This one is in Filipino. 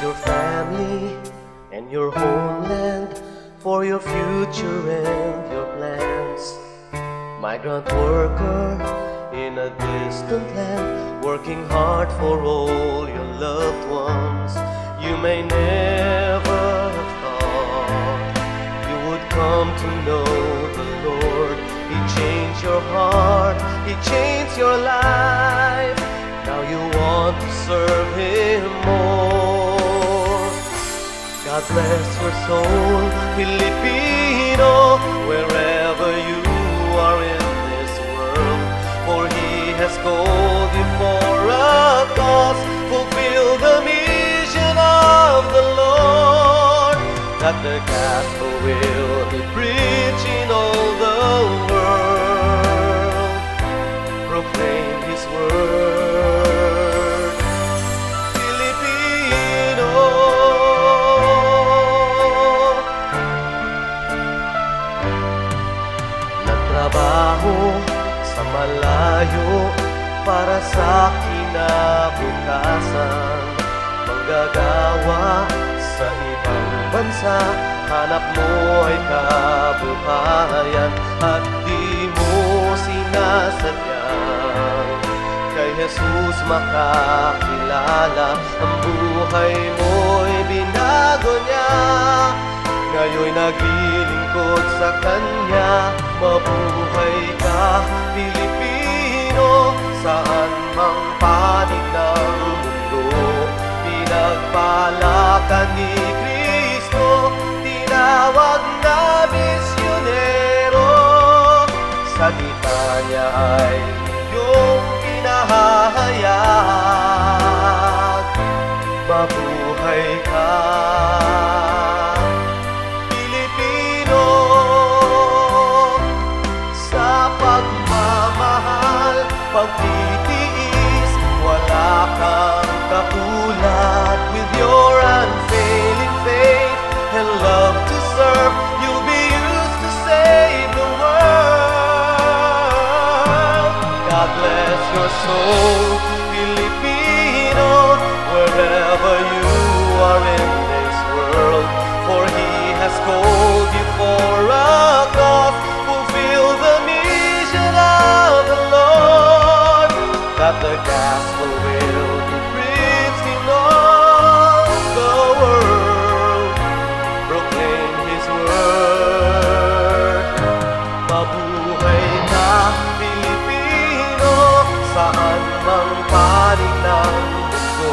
your family and your homeland, for your future and your plans. Migrant worker in a distant land, working hard for all your loved ones. You may never have thought you would come to know the Lord. He changed your heart, He changed your life. Now you want to serve Him more. God bless your soul, Filipino, wherever you are in this world. For He has called you for a cause. Fulfill the mission of the Lord, that the gospel will be preached in all the world. Proclaim His word, Filipino. Nagtrabaho sa malayo para sa kinabukasan, manggagawa sa ibang bansa, hanap mo ay kabuhayan. At di mo sinasadyang kay Jesus makakilala, ang buhay mo'y binago niya. Ngayon'y naglilingkod sa Kanya. Mabuhay ka, Pilipino, saan mang panig ng mundo. Pinagpala ka ni Kristo, tinawag na misyonero. Salita niya ay iyong pinahahayag. Mabuhay ka, Pilipino, sa pagmamahal, pagtitiis, wala kang katulad. With your unfailing faith and love to serve, you'll be used to save the world. God bless your soul, Filipino, wherever you are in this world. For He has called you for a cause. Fulfill the mission of the Lord, that the gospel will be preached in all the world. Proclaim His word. Mabuhay ka, Pilipino, saan mang panig ng mundo.